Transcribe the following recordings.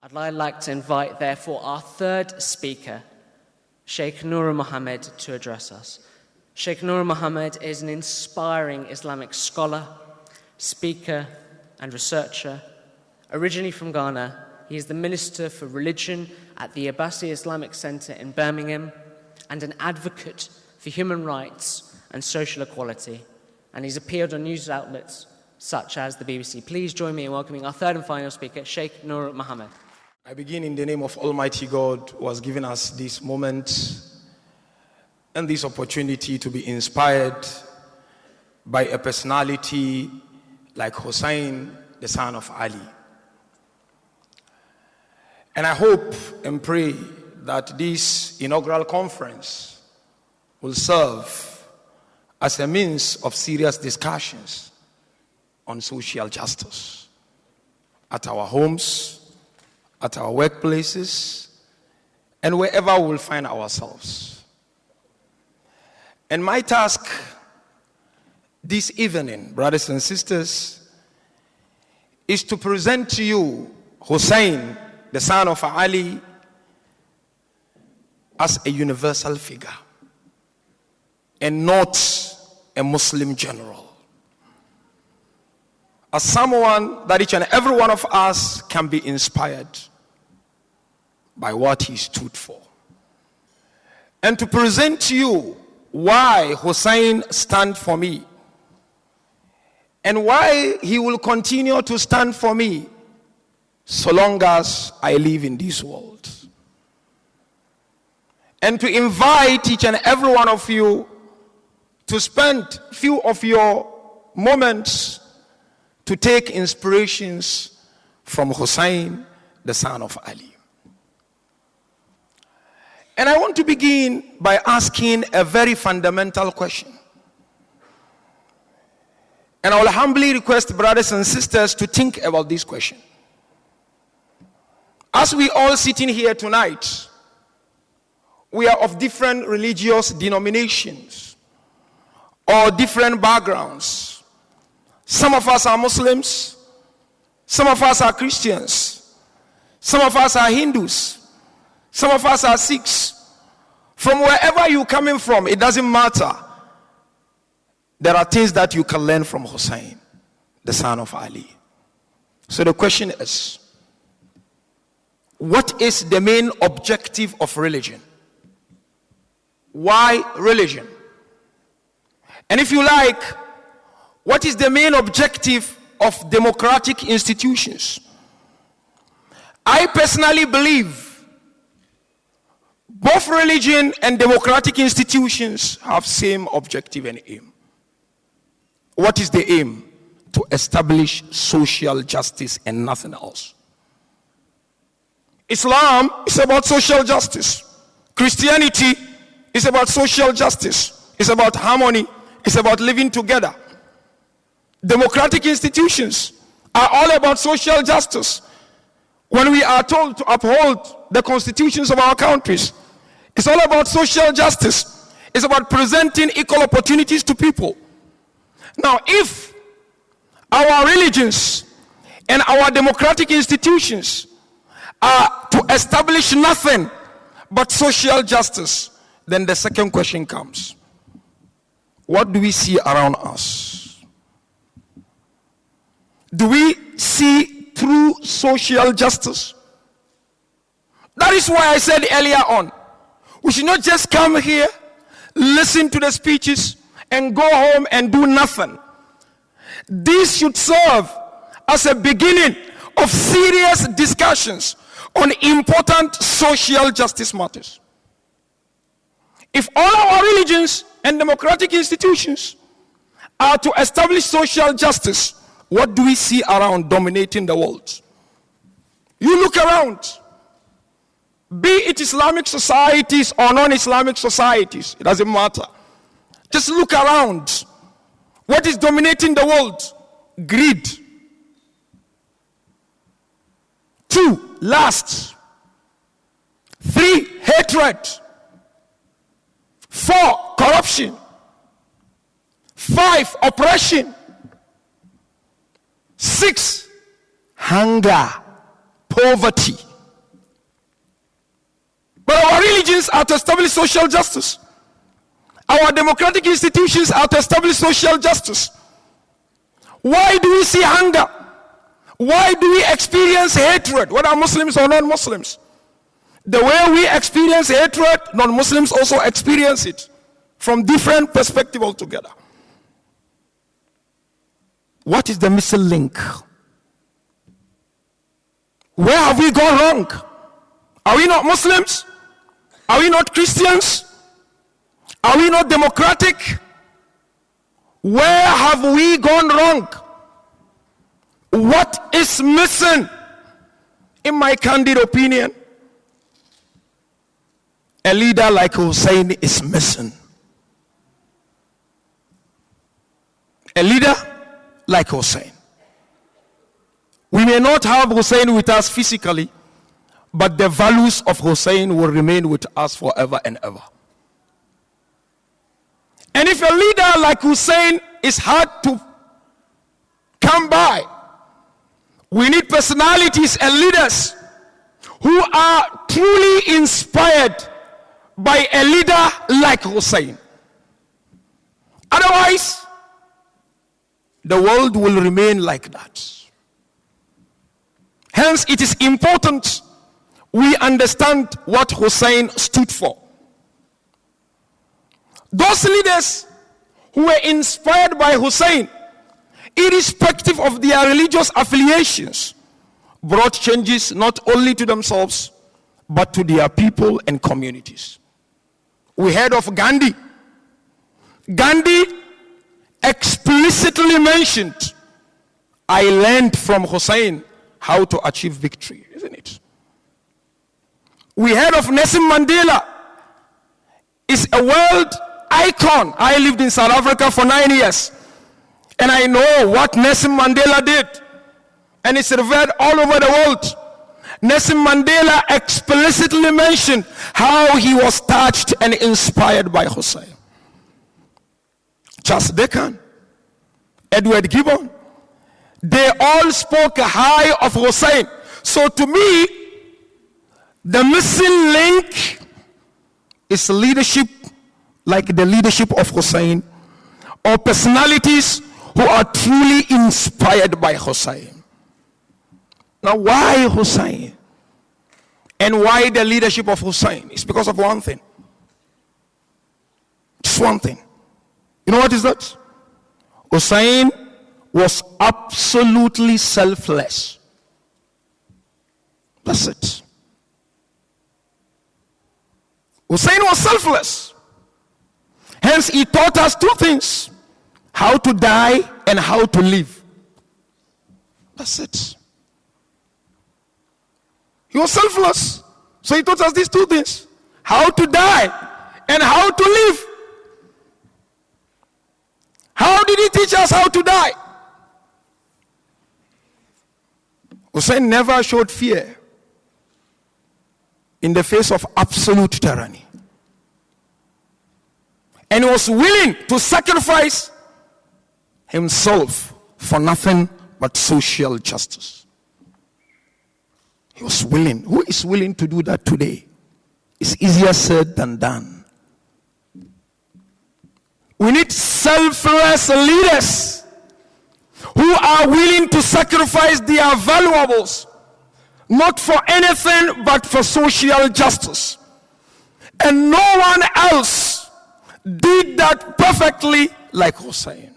I'd like to invite, therefore, our third speaker, Sheikh Nuru Mohammed, to address us. Sheikh Nuru Mohammed is an inspiring Islamic scholar, speaker, and researcher. Originally from Ghana, he is the Minister for Religion at the Abbasi Islamic Center in Birmingham and an advocate for human rights and social equality. And he's appeared on news outlets such as the BBC. Please join me in welcoming our third and final speaker, Sheikh Nuru Mohammed. I begin in the name of Almighty God, who has given us this moment and this opportunity to be inspired by a personality like Hussain, the son of Ali. And I hope and pray that this inaugural conference will serve as a means of serious discussions on social justice at our homes, at our workplaces, and wherever we'll find ourselves. And my task this evening, brothers and sisters, is to present to you Hussain, the son of Ali, as a universal figure and not a Muslim general. As someone that each and every one of us can be inspired by what he stood for. And to present to you why Hussain stands for me and why he will continue to stand for me so long as I live in this world. And to invite each and every one of you to spend few of your moments to take inspirations from Hussain, the son of Ali. And I want to begin by asking a very fundamental question. And I will humbly request brothers and sisters to think about this question. As we all sitting here tonight, we are of different religious denominations or different backgrounds. Some of us are Muslims, some of us are Christians, some of us are Hindus, some of us are Sikhs. From wherever you're coming from, it doesn't matter. There are things that you can learn from Hussain, the son of Ali. So the question is, what is the main objective of religion? Why religion? And if you like, what is the main objective of democratic institutions? I personally believe both religion and democratic institutions have same objective and aim. What is the aim? To establish social justice and nothing else. Islam is about social justice. Christianity is about social justice. It's about harmony. It's about living together. Democratic institutions are all about social justice. When we are told to uphold the constitutions of our countries, it's all about social justice. It's about presenting equal opportunities to people. Now, if our religions and our democratic institutions are to establish nothing but social justice, then the second question comes. What do we see around us? Do we see true social justice? That is why I said earlier on, we should not just come here, listen to the speeches, and go home and do nothing. This should serve as a beginning of serious discussions on important social justice matters. If all our religions and democratic institutions are to establish social justice, what do we see around dominating the world? You look around. Be it Islamic societies or non-Islamic societies, it doesn't matter. Just look around. What is dominating the world? Greed. 2, lust. 3, hatred. 4, corruption. 5, oppression. 6, hunger, poverty. governments are to establish social justice. Our democratic institutions are to establish social justice. Why do we see hunger? Why do we experience hatred, whether Muslims or non-Muslims? The way we experience hatred, non-Muslims also experience it from different perspectives altogether. What is the missing link? Where have we gone wrong? Are we not Muslims? Are we not Christians? Are we not democratic? Where have we gone wrong? What is missing? In my candid opinion, a leader like Hussain is missing. A leader like Hussain. We may not have Hussain with us physically, but the values of Hussain will remain with us forever and ever. And if a leader like Hussain is hard to come by, we need personalities and leaders who are truly inspired by a leader like Hussain. Otherwise, the world will remain like that. Hence, it is important we understand what Hussain stood for. Those leaders who were inspired by Hussain, irrespective of their religious affiliations, brought changes not only to themselves, but to their people and communities. We heard of Gandhi. Gandhi explicitly mentioned, I learned from Hussain how to achieve victory, isn't it? We heard of Nelson Mandela. Is a world icon. I lived in South Africa for 9 years, and I know what Nelson Mandela did, and it's revered all over the world. Nelson Mandela explicitly mentioned how he was touched and inspired by Hussain. Charles Dickens, Edward Gibbon, they all spoke high of Hussain. So to me, the missing link is leadership like the leadership of Hussain, or personalities who are truly inspired by Hussain. Now, why Hussain? And why the leadership of Hussain? It's because of one thing. Just one thing. You know what is that? Hussain was absolutely selfless. That's it. Hussain was selfless. Hence, he taught us two things: how to die and how to live. That's it. He was selfless. So he taught us these two things: how to die and how to live. How did he teach us how to die? Hussain never showed fear in the face of absolute tyranny. And he was willing to sacrifice himself for nothing but social justice. He was willing. Who is willing to do that today? It's easier said than done. We need selfless leaders who are willing to sacrifice their valuables, not for anything but for social justice. And no one else did that perfectly like Hussain.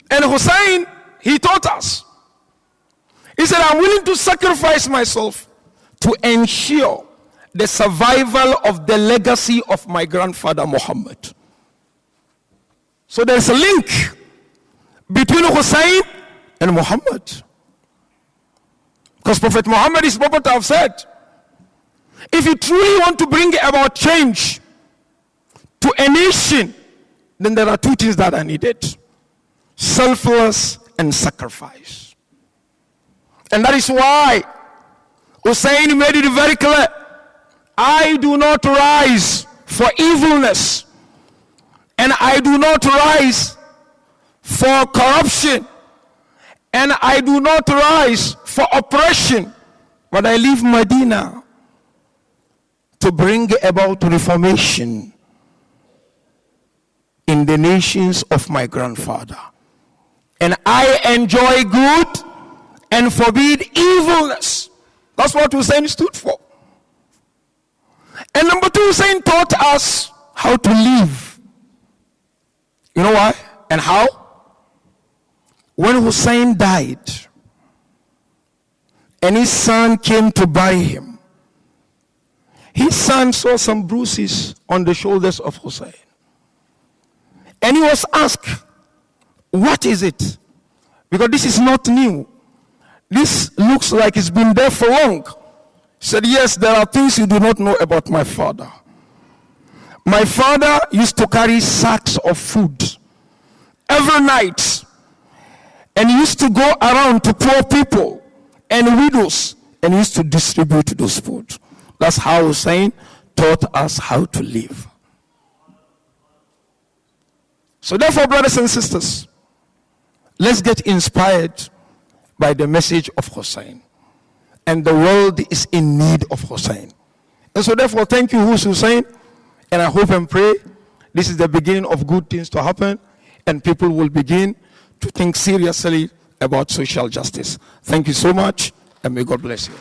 And Hussain, he taught us. He said, I'm willing to sacrifice myself to ensure the survival of the legacy of my grandfather Muhammad. So there's a link between Hussain and Muhammad. Because Prophet Muhammad is supposed to have said, if you truly want to bring about change to a nation, then there are two things that are needed: selfless and sacrifice. And that is why Hussain made it very clear: I do not rise for evilness, and I do not rise for corruption, and I do not rise for oppression, but I leave Medina to bring about reformation in the nations of my grandfather. And I enjoy good and forbid evilness. That's what Hussain stood for. And number two, Hussain taught us how to live. You know why and how? When Hussain died and his son came to bury him, his son saw some bruises on the shoulders of Hussain. And he was asked, what is it? Because this is not new. This looks like it's been there for long. He said, yes, there are things you do not know about my father. My father used to carry sacks of food every night. And he used to go around to poor people and widows and he used to distribute those food. That's how Hussain taught us how to live. So therefore, brothers and sisters, let's get inspired by the message of Hussain. And the world is in need of Hussain. And so therefore, thank you, Hussain. And I hope and pray this is the beginning of good things to happen. And people will begin to think seriously about social justice. Thank you so much. And may God bless you.